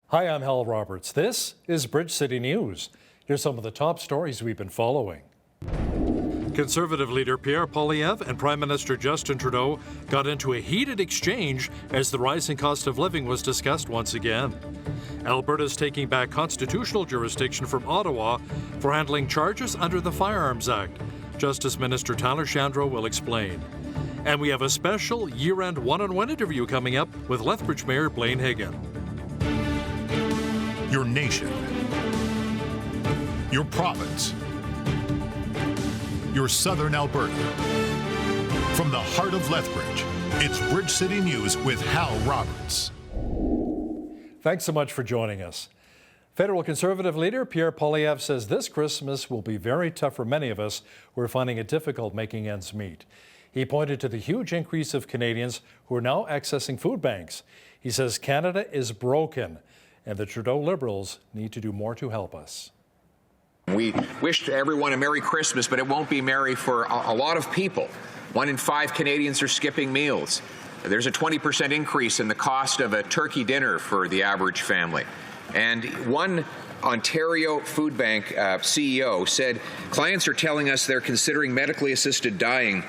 Hi, I'm Hal Roberts. This is Bridge City News. Here's some of the top stories we've been following. Conservative leader Pierre Poilievre and Prime Minister Justin Trudeau got into a heated exchange as the rising cost of living was discussed once again. Alberta's taking back constitutional jurisdiction from Ottawa for handling charges under the Firearms Act. Justice Minister Tyler Shandro will explain. And we have a special year-end one-on-one interview coming up with Lethbridge Mayor Blaine Higgin. Your nation, your province, your southern Alberta. From the heart of Lethbridge, it's Bridge City News with Hal Roberts. Thanks so much for joining us. Federal Conservative leader Pierre Poilievre says this Christmas will be very tough for many of us who are finding it difficult making ends meet. He pointed to the huge increase of Canadians who are now accessing food banks. He says Canada is broken and the Trudeau Liberals need to do more to help us. We wish everyone a Merry Christmas, but it won't be merry for a lot of people. 1 in 5 Canadians are skipping meals. There's a 20% increase in the cost of a turkey dinner for the average family. And one Ontario Food Bank CEO said clients are telling us they're considering medically assisted dying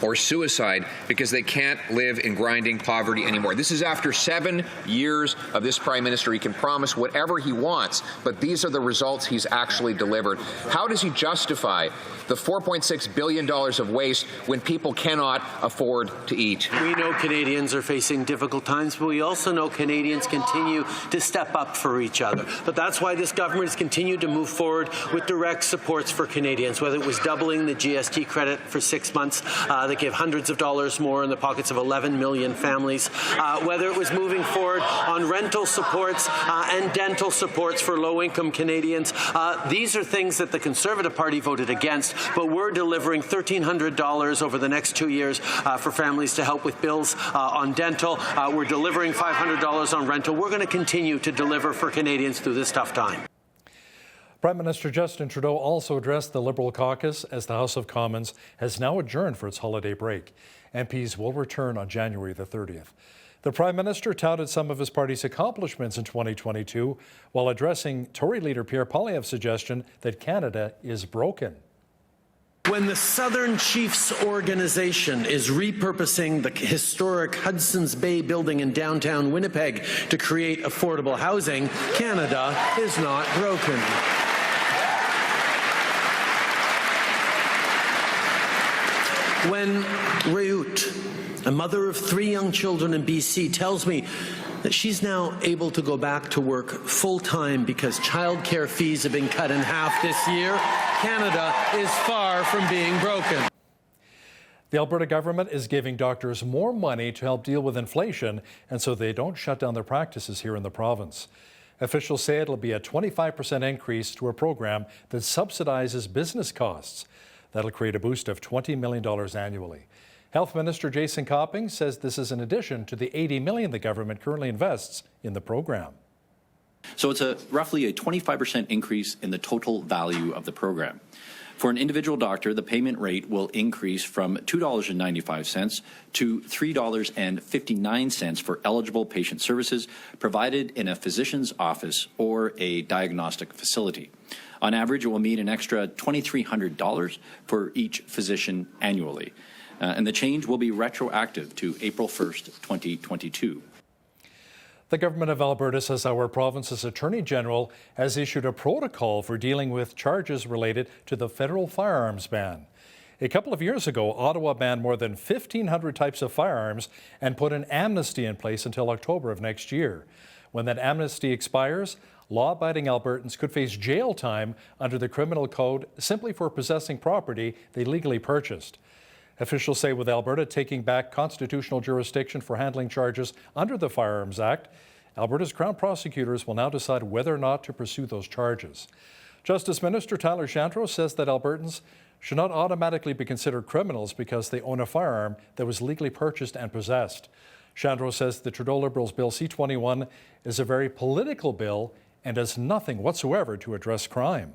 or suicide because they can't live in grinding poverty anymore. This is after 7 years of this Prime Minister. He can promise whatever he wants, but these are the results he's actually delivered. How does he justify the $4.6 billion of waste when people cannot afford to eat? We know Canadians are facing difficult times, but we also know Canadians continue to step up for each other. But that's why this government has continued to move forward with direct supports for Canadians, whether it was doubling the GST credit for 6 months that gave hundreds of dollars more in the pockets of 11 million families, whether it was moving forward on rental supports and dental supports for low-income Canadians. These are things that the Conservative Party voted against, but we're delivering $1,300 over the next 2 years for families to help with bills on dental. We're delivering $500 on rental. We're going to continue to deliver for Canadians through this tough time. Prime Minister Justin Trudeau also addressed the Liberal caucus as the House of Commons has now adjourned for its holiday break. MPs will return on January the 30th. The Prime Minister touted some of his party's accomplishments in 2022 while addressing Tory leader Pierre Poilievre's suggestion that Canada is broken. When the Southern Chiefs Organization is repurposing the historic Hudson's Bay building in downtown Winnipeg to create affordable housing, Canada is not broken. When Reut, a mother of 3 young children in BC, tells me that she's now able to go back to work full-time because childcare fees have been cut in half this year, Canada is far from being broken. The Alberta government is giving doctors more money to help deal with inflation and so they don't shut down their practices here in the province. Officials say it'll be a 25% increase to a program that subsidizes business costs. That'll create a boost of $20 million annually. Health Minister Jason Copping says this is in addition to the $80 million the government currently invests in the program. So it's roughly a 25% increase in the total value of the program. For an individual doctor, the payment rate will increase from $2.95 to $3.59 for eligible patient services provided in a physician's office or a diagnostic facility. On average, it will mean an extra $2,300 for each physician annually. And the change will be retroactive to April 1st, 2022. The government of Alberta says our province's Attorney General has issued a protocol for dealing with charges related to the federal firearms ban. A couple of years ago, Ottawa banned more than 1,500 types of firearms and put an amnesty in place until October of next year. When that amnesty expires, law-abiding Albertans could face jail time under the criminal code simply for possessing property they legally purchased. Officials say with Alberta taking back constitutional jurisdiction for handling charges under the Firearms Act, Alberta's Crown prosecutors will now decide whether or not to pursue those charges. Justice Minister Tyler Shandro says that Albertans should not automatically be considered criminals because they own a firearm that was legally purchased and possessed. Shandro says the Trudeau Liberals' Bill C-21 is a very political bill and does nothing whatsoever to address crime.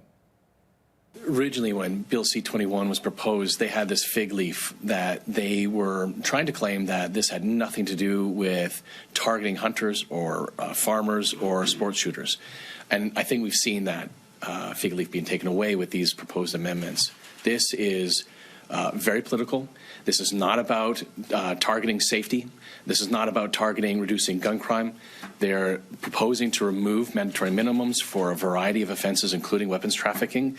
Originally, when Bill C-21 was proposed, they had this fig leaf that they were trying to claim that this had nothing to do with targeting hunters or farmers or sports shooters. And I think we've seen that fig leaf being taken away with these proposed amendments. This is very political. This is not about targeting safety. This is not about targeting reducing gun crime. They're proposing to remove mandatory minimums for a variety of offenses, including weapons trafficking.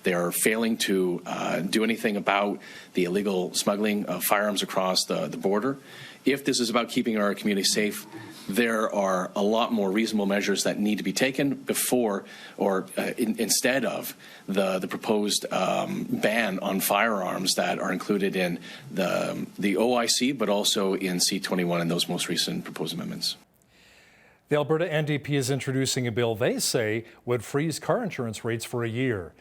They are failing to do anything about the illegal smuggling of firearms across the border. If this is about keeping our community safe, there are a lot more reasonable measures that need to be taken before or instead of the proposed ban on firearms that are included in the OIC, but also in C-21 and those most recent proposed amendments. The Alberta NDP is introducing a bill they say would freeze car insurance rates for a year.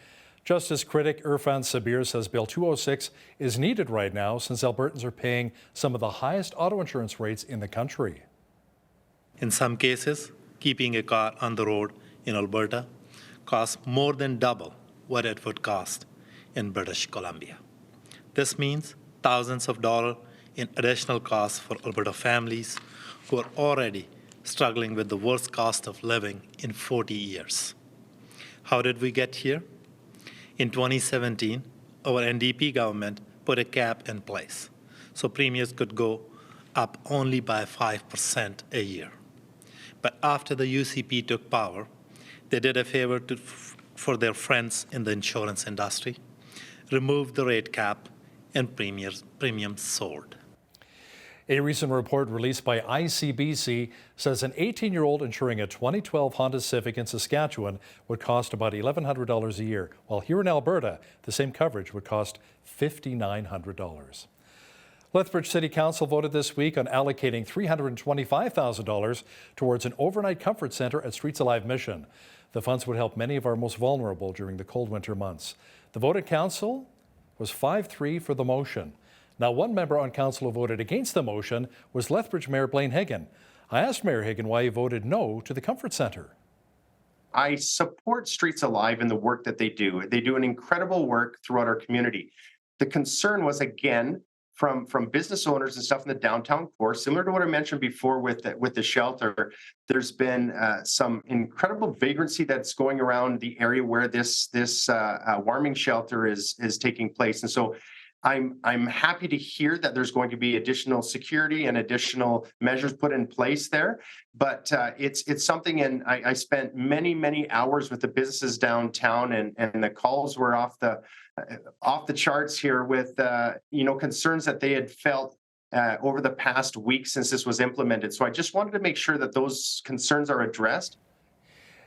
Justice critic Irfan Sabir says Bill 206 is needed right now since Albertans are paying some of the highest auto insurance rates in the country. In some cases, keeping a car on the road in Alberta costs more than double what it would cost in British Columbia. This means thousands of dollars in additional costs for Alberta families who are already struggling with the worst cost of living in 40 years. How did we get here? In 2017, our NDP government put a cap in place, so premiums could go up only by 5% a year. But after the UCP took power, they did a favor for their friends in the insurance industry, removed the rate cap, and premiums soared. A recent report released by ICBC says an 18-year-old insuring a 2012 Honda Civic in Saskatchewan would cost about $1,100 a year, while here in Alberta, the same coverage would cost $5,900. Lethbridge City Council voted this week on allocating $325,000 towards an overnight comfort centre at Streets Alive Mission. The funds would help many of our most vulnerable during the cold winter months. The vote at Council was 5-3 for the motion. Now, one member on Council who voted against the motion was Lethbridge Mayor Blaine Higgin. I asked Mayor Higgin why he voted no to the comfort centre. I support Streets Alive and the work that they do. They do an incredible work throughout our community. The concern was, again, from business owners and stuff in the downtown core, similar to what I mentioned before with the shelter. There's been some incredible vagrancy that's going around the area where this warming shelter is taking place, and so I'm happy to hear that there's going to be additional security and additional measures put in place there. But it's something, and I spent many hours with the businesses downtown, and the calls were off the charts here with concerns that they had felt over the past week since this was implemented. So I just wanted to make sure that those concerns are addressed.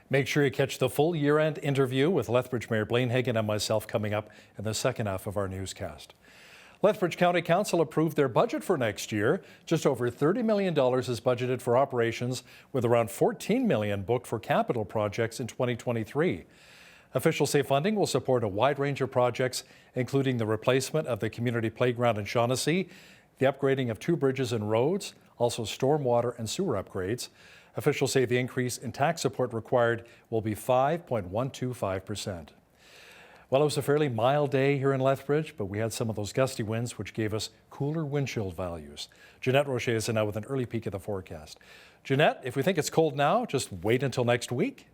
Make sure you catch the full year-end interview with Lethbridge Mayor Blaine Higgin and myself coming up in the second half of our newscast. Lethbridge County Council approved their budget for next year. Just over $30 million is budgeted for operations, with around $14 million booked for capital projects in 2023. Officials say funding will support a wide range of projects, including the replacement of the community playground in Shaughnessy, the upgrading of 2 bridges and roads, also stormwater and sewer upgrades. Officials say the increase in tax support required will be 5.125%. Well, it was a fairly mild day here in Lethbridge, but we had some of those gusty winds, which gave us cooler wind chill values. Jeanette Rocher is in now with an early peek at the forecast. Jeanette, if we think it's cold now, just wait until next week.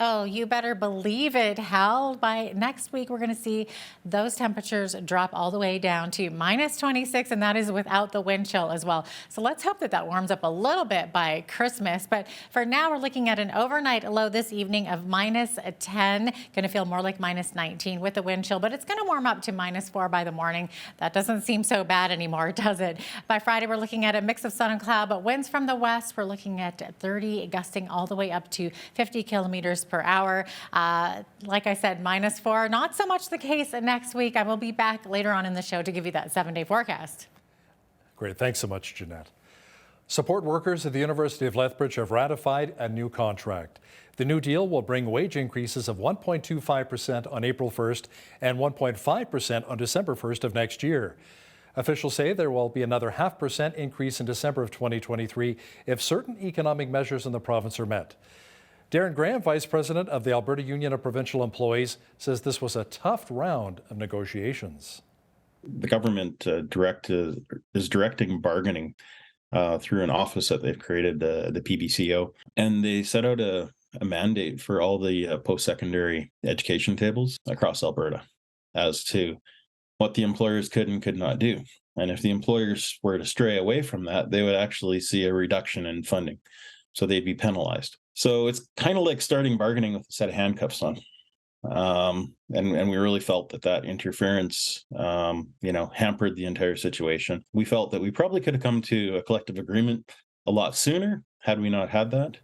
Oh, you better believe it, Hal. By next week, we're going to see those temperatures drop all the way down to minus 26, and that is without the wind chill as well. So let's hope that that warms up a little bit by Christmas. But for now, we're looking at an overnight low this evening of minus 10. Going to feel more like minus 19 with the wind chill, but it's going to warm up to minus 4 by the morning. That doesn't seem so bad anymore, does it? By Friday, we're looking at a mix of sun and cloud, but winds from the west, we're looking at 30, gusting all the way up to 50 kilometers per hour. Like I said, minus 4. Not so much the case next week. I will be back later on in the show to give you that 7-day forecast. Great. Thanks so much, Jeanette. Support workers at the University of Lethbridge have ratified a new contract. The new deal will bring wage increases of 1.25% on April 1st and 1.5% on December 1st of next year. Officials say there will be another 0.5% increase in December of 2023 if certain economic measures in the province are met. Darren Graham, Vice President of the Alberta Union of Provincial Employees, says this was a tough round of negotiations. The government is directing bargaining through an office that they've created, the PBCO, and they set out a mandate for all the post-secondary education tables across Alberta as to what the employers could and could not do. And if the employers were to stray away from that, they would actually see a reduction in funding. So they'd be penalized. So it's kind of like starting bargaining with a set of handcuffs on. And we really felt that interference, hampered the entire situation. We felt that we probably could have come to a collective agreement a lot sooner had we not had that.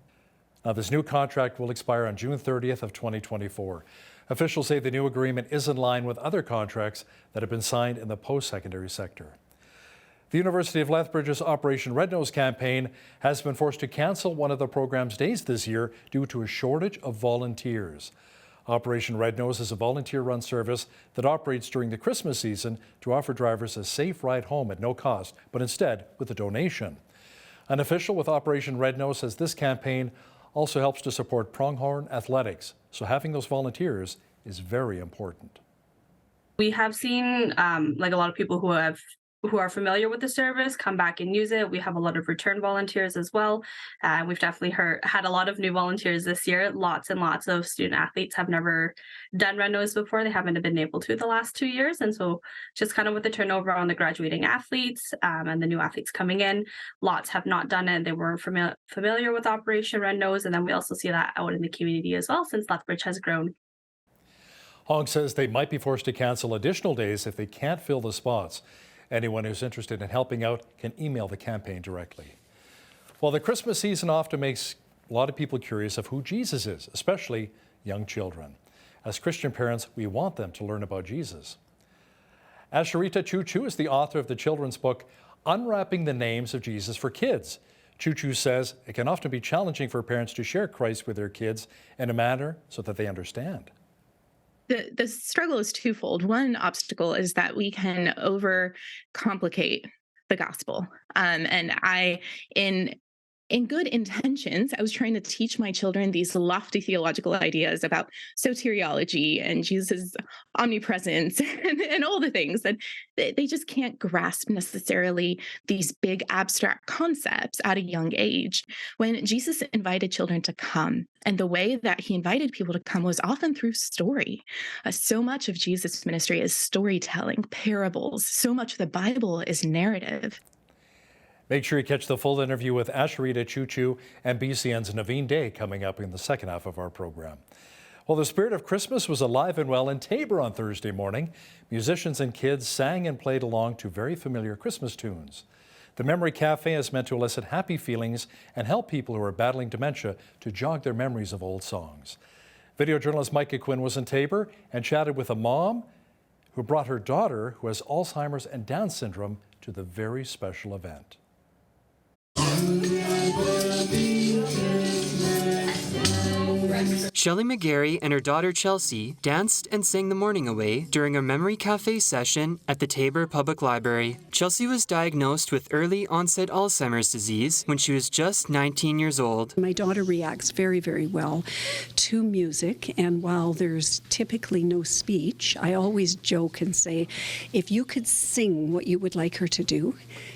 Now, this new contract will expire on June 30th of 2024. Officials say the new agreement is in line with other contracts that have been signed in the post-secondary sector. The University of Lethbridge's Operation Red Nose campaign has been forced to cancel one of the program's days this year due to a shortage of volunteers. Operation Red Nose is a volunteer-run service that operates during the Christmas season to offer drivers a safe ride home at no cost, but instead with a donation. An official with Operation Red Nose says this campaign also helps to support Pronghorn athletics, so having those volunteers is very important. We have seen like a lot of people who are familiar with the service come back and use it. We have a lot of return volunteers as well. We've definitely had a lot of new volunteers this year. Lots and lots of student athletes have never done Red Nose before. They haven't been able to the last 2 years. And so just kind of with the turnover on the graduating athletes and the new athletes coming in, lots have not done it. They weren't familiar with Operation Red Nose. And then we also see that out in the community as well since Lethbridge has grown. Hong says they might be forced to cancel additional days if they can't fill the spots. Anyone who's interested in helping out can email the campaign directly. Well, the Christmas season often makes a lot of people curious of who Jesus is, especially young children. As Christian parents, we want them to learn about Jesus. Asharita Choo Choo is the author of the children's book, Unwrapping the Names of Jesus for Kids. Choo Choo says it can often be challenging for parents to share Christ with their kids in a manner so that they understand. The struggle is twofold. One obstacle is that we can overcomplicate the gospel. And in good intentions, I was trying to teach my children these lofty theological ideas about soteriology and Jesus' omnipresence and all the things that they just can't grasp necessarily these big abstract concepts at a young age. When Jesus invited children to come, and the way that he invited people to come was often through story. So much of Jesus' ministry is storytelling, parables. So much of the Bible is narrative. Make sure you catch the full interview with Asharita Choo Choo and BCN's Naveen Day coming up in the second half of our program. Well, the spirit of Christmas was alive and well in Taber on Thursday morning. Musicians and kids sang and played along to very familiar Christmas tunes. The Memory Cafe is meant to elicit happy feelings and help people who are battling dementia to jog their memories of old songs. Video journalist Micah Quinn was in Taber and chatted with a mom who brought her daughter, who has Alzheimer's and Down syndrome, to the very special event. Shelley McGarry and her daughter Chelsea danced and sang the morning away during a Memory Cafe session at the Taber Public Library. Chelsea was diagnosed with early onset Alzheimer's disease when she was just 19 years old. My daughter reacts very, very well to music, and while there's typically no speech, I always joke and say, if you could sing what you would like her to do,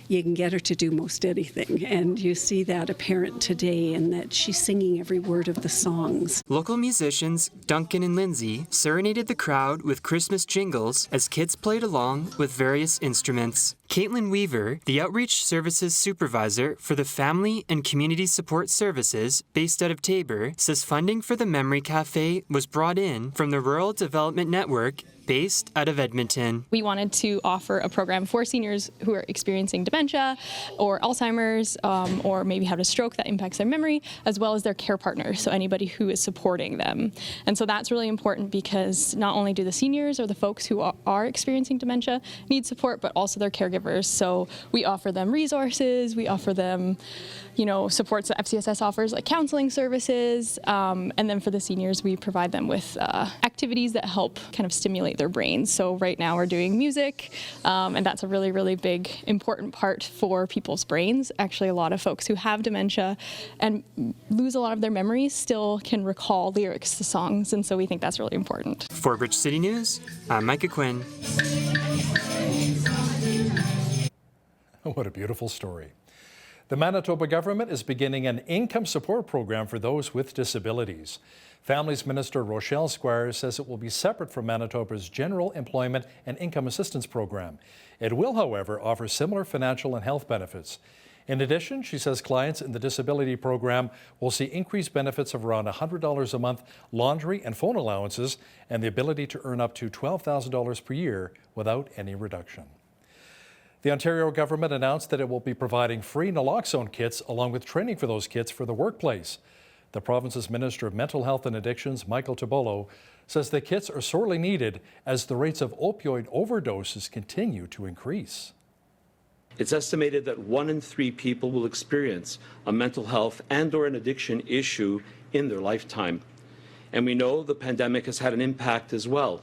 you can get her to do most anything. And you see that apparent today in that she's singing every word of the songs. Local musicians Duncan and Lindsay serenaded the crowd with Christmas jingles as kids played along with various instruments. Caitlin Weaver, the Outreach Services Supervisor for the Family and Community Support Services based out of Taber, says funding for the Memory Cafe was brought in from the Rural Development Network based out of Edmonton. We wanted to offer a program for seniors who are experiencing dementia or Alzheimer's or maybe had a stroke that impacts their memory, as well as their care partners, so anybody who is supporting them. And so that's really important because not only do the seniors or the folks who are experiencing dementia need support, but also their caregivers caregivers. So we offer them resources, we offer them, supports that FCSS offers, like counseling services, and then for the seniors, we provide them with activities that help kind of stimulate their brains. So right now we're doing music, and that's a really, really big, important part for people's brains. Actually, a lot of folks who have dementia and lose a lot of their memories still can recall lyrics to songs, and so we think that's really important. For Bridge City News, I'm Micah Quinn. What a beautiful story. The Manitoba government is beginning an income support program for those with disabilities. Families Minister Rochelle Squires says it will be separate from Manitoba's General Employment and Income Assistance Program. It will, however, offer similar financial and health benefits. In addition, she says clients in the disability program will see increased benefits of around $100 a month, laundry and phone allowances, and the ability to earn up to $12,000 per year without any reduction. The Ontario government announced that it will be providing free naloxone kits along with training for those kits for the workplace. The province's Minister of Mental Health and Addictions, Michael Tobolo, says the kits are sorely needed as the rates of opioid overdoses continue to increase. It's estimated that 1 in 3 people will experience a mental health and/or an addiction issue in their lifetime. And we know the pandemic has had an impact as well,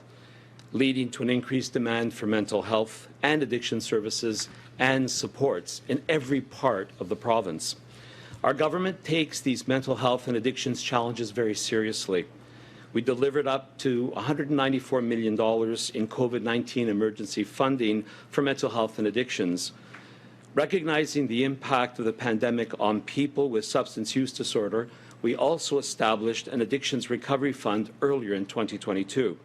leading to an increased demand for mental health and addiction services and supports in every part of the province. Our government takes these mental health and addictions challenges very seriously. We delivered up to $194 million in COVID-19 emergency funding for mental health and addictions. Recognizing the impact of the pandemic on people with substance use disorder, we also established an addictions recovery fund earlier in 2022.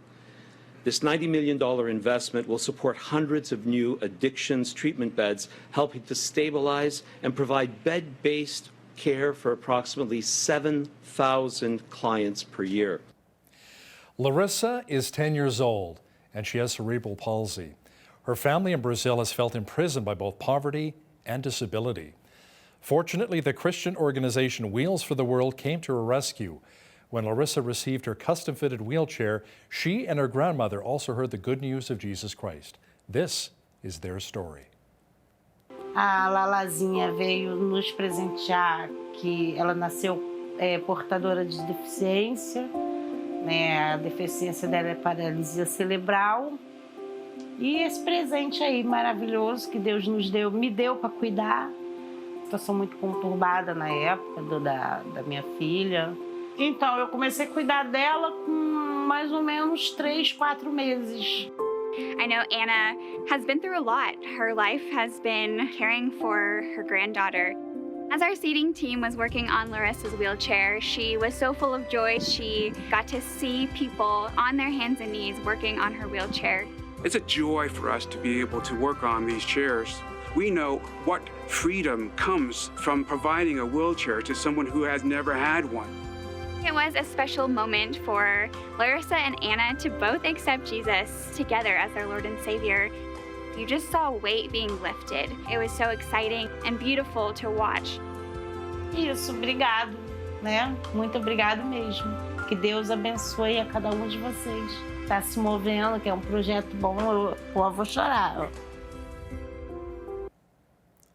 This $90 million investment will support hundreds of new addictions treatment beds, helping to stabilize and provide bed-based care for approximately 7,000 clients per year. Larissa is 10 years old and she has cerebral palsy. Her family in Brazil has felt imprisoned by both poverty and disability. Fortunately, the Christian organization Wheels for the World came to her rescue. When Larissa received her custom-fitted wheelchair, she and her grandmother also heard the good news of Jesus Christ. This is their story. A Lalazinha veio nos presentear que ela nasceu portadora de deficiência, né? A deficiência dela é paralisia cerebral. E esse presente aí maravilhoso que Deus nos deu, me deu para cuidar. Situação muito conturbada na época da minha filha. Então eu comecei a cuidar dela com mais ou menos 3, 4 meses. I know Anna has been through a lot. Her life has been caring for her granddaughter. As our seating team was working on Larissa's wheelchair, she was so full of joy. She got to see people on their hands and knees working on her wheelchair. It's a joy for us to be able to work on these chairs. We know what freedom comes from providing a wheelchair to someone who has never had one. It was a special moment for Larissa and Anna to both accept Jesus together as their Lord and Savior. You just saw a weight being lifted. It was so exciting and beautiful to watch. Isso, obrigado, né? Muito obrigado mesmo. Que Deus abençoe a cada um de vocês. Está se movendo, que é projeto bom, eu vou chorar.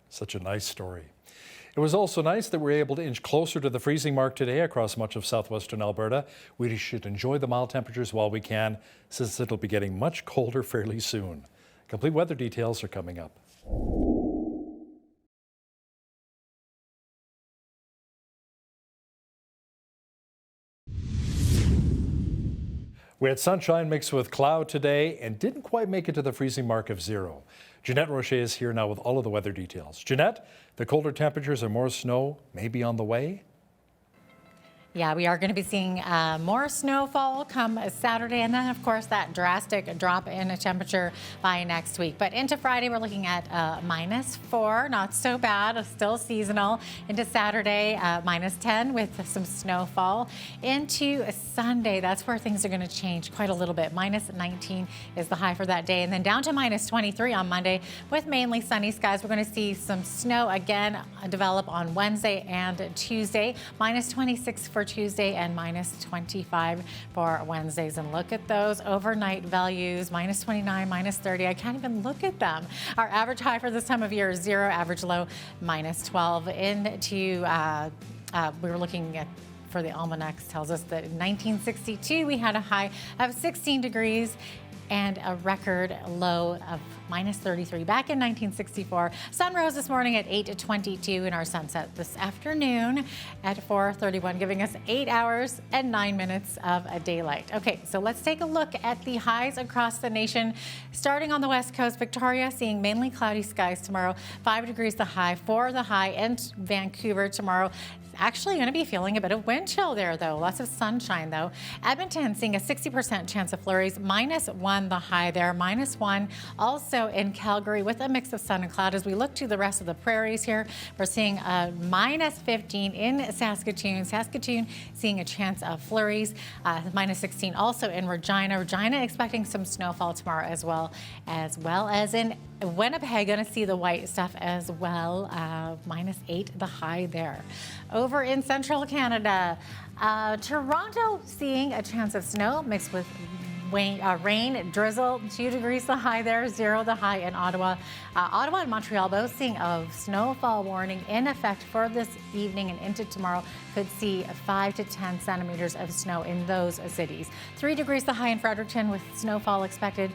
Such a nice story. It was also nice that we were able to inch closer to the freezing mark today across much of southwestern Alberta. We should enjoy the mild temperatures while we can, since it'll be getting much colder fairly soon. Complete weather details are coming up. We had sunshine mixed with cloud today and didn't quite make it to the freezing mark of 0. Jeanette Rocher is here now with all of the weather details. Jeanette, the colder temperatures and more snow may be on the way? Yeah, we are going to be seeing more snowfall come Saturday, and then, of course, that drastic drop in temperature by next week. But into Friday, we're looking at -4, not so bad, still seasonal. Into Saturday, -10 with some snowfall. Into Sunday, that's where things are going to change quite a little bit. -19 is the high for that day, and then down to -23 on Monday with mainly sunny skies. We're going to see some snow again develop on Wednesday and Tuesday. -26 for for Tuesday and minus 25 for Wednesdays. And look at those overnight values, minus 29, minus 30. I can't even look at them. Our average high for this time of year is 0, average low minus 12. We were looking at, for the almanacs tells us that in 1962 we had a high of 16 degrees and a record low of minus 33 back in 1964. Sun rose this morning at 8:22 and our sunset this afternoon at 4:31, giving us 8 hours and 9 minutes of daylight. Okay, so let's take a look at the highs across the nation. Starting on the west coast, Victoria seeing mainly cloudy skies tomorrow, 5 degrees the high, 4 the high, and Vancouver tomorrow. Actually going to be feeling a bit of wind chill there, though. Lots of sunshine, though. Edmonton seeing a 60% chance of flurries, minus 1 the high there, minus 1 also in Calgary with a mix of sun and cloud. As we look to the rest of the prairies here, we're seeing a minus 15 in Saskatoon. Saskatoon seeing a chance of flurries, minus 16 also in Regina. Regina expecting some snowfall tomorrow as well as in Winnipeg. Going to see the white stuff as well, minus 8 the high there. Over in central Canada, Toronto seeing a chance of snow mixed with rain, drizzle, 2 degrees the high there, 0 the high in Ottawa. Ottawa and Montreal both seeing a snowfall warning in effect for this evening and into tomorrow. Could see 5 to 10 centimeters of snow in those cities. 3 degrees the high in Fredericton with snowfall expected.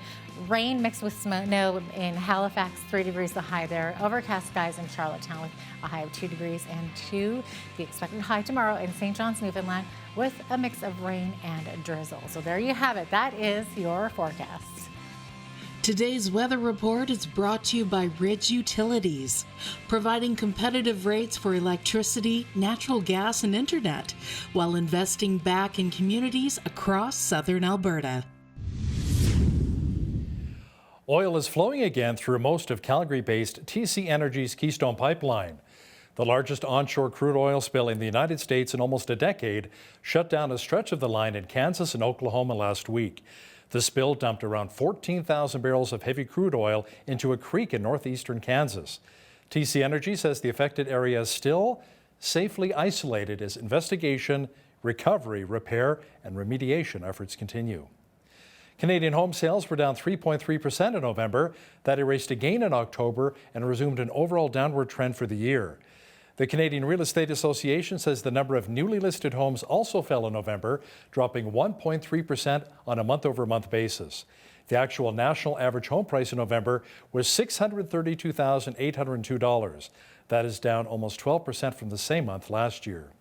Rain mixed with snow in Halifax, 3 degrees the high there. Overcast skies in Charlottetown with a high of 2 degrees and 2. The expected high tomorrow in St. John's, Newfoundland with a mix of rain and drizzle. So there you have it. That is your forecast. Today's weather report is brought to you by Ridge Utilities, providing competitive rates for electricity, natural gas, and internet, while investing back in communities across southern Alberta. Oil is flowing again through most of Calgary-based TC Energy's Keystone Pipeline. The largest onshore crude oil spill in the United States in almost a decade shut down a stretch of the line in Kansas and Oklahoma last week. The spill dumped around 14,000 barrels of heavy crude oil into a creek in northeastern Kansas. TC Energy says the affected area is still safely isolated as investigation, recovery, repair, and remediation efforts continue. Canadian home sales were down 3.3% in November. That erased a gain in October and resumed an overall downward trend for the year. The Canadian Real Estate Association says the number of newly listed homes also fell in November, dropping 1.3% on a month-over-month basis. The actual national average home price in November was $632,802. That is down almost 12% from the same month last year.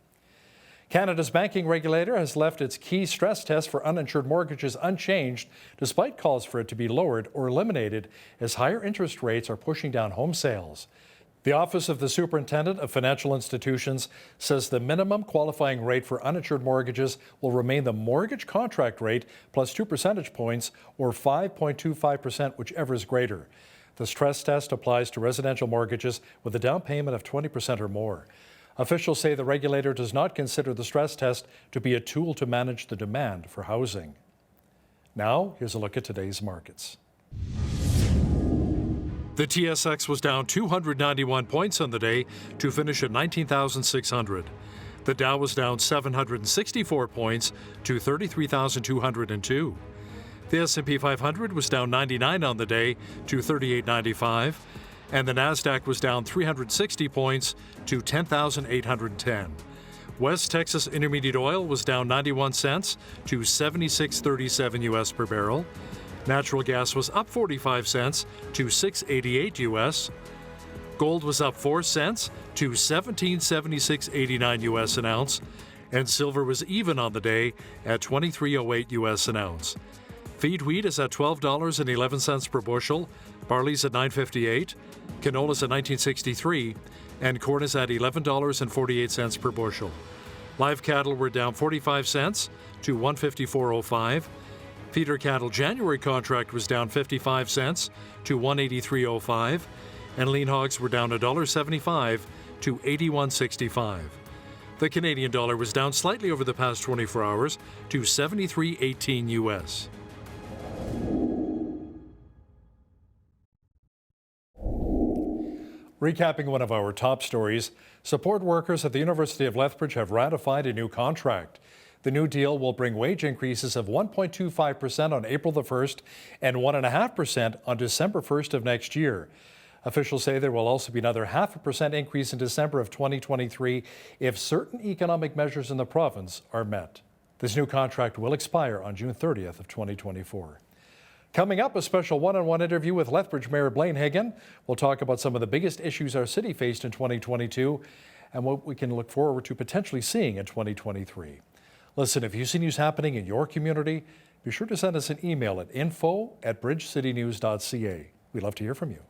Canada's banking regulator has left its key stress test for uninsured mortgages unchanged, despite calls for it to be lowered or eliminated as higher interest rates are pushing down home sales. The Office of the Superintendent of Financial Institutions says the minimum qualifying rate for uninsured mortgages will remain the mortgage contract rate plus 2 percentage points or 5.25%, whichever is greater. The stress test applies to residential mortgages with a down payment of 20% or more. Officials say the regulator does not consider the stress test to be a tool to manage the demand for housing. Now, here's a look at today's markets. The TSX was down 291 points on the day to finish at 19,600. The Dow was down 764 points to 33,202. The S&P 500 was down 99 on the day to 3895, and the Nasdaq was down 360 points to 10,810. West Texas Intermediate Oil was down 91 cents to 76.37 US per barrel. Natural gas was up 45 cents to $6.88 US. Gold was up 4 cents to $17.76.89 US an ounce, and silver was even on the day at $23.08 US an ounce. Feed wheat is at $12.11 per bushel, barley's at $9.58, canola's at $19.63, and corn is at $11.48 per bushel. Live cattle were down 45 cents to $154.05. Feeder cattle January contract was down 55 cents to $183.05, and lean hogs were down $1.75 to $81.65. The Canadian dollar was down slightly over the past 24 hours to 73.18 US. Recapping one of our top stories, support workers at the University of Lethbridge have ratified a new contract. The new deal will bring wage increases of 1.25% on April the 1st and 1.5% on December 1st of next year. Officials say there will also be another 0.5% increase in December of 2023 if certain economic measures in the province are met. This new contract will expire on June 30th of 2024. Coming up, a special one-on-one interview with Lethbridge Mayor Blaine Higgin. We'll talk about some of the biggest issues our city faced in 2022 and what we can look forward to potentially seeing in 2023. Listen, if you see news happening in your community, be sure to send us an email at info@bridgecitynews.ca. We'd love to hear from you.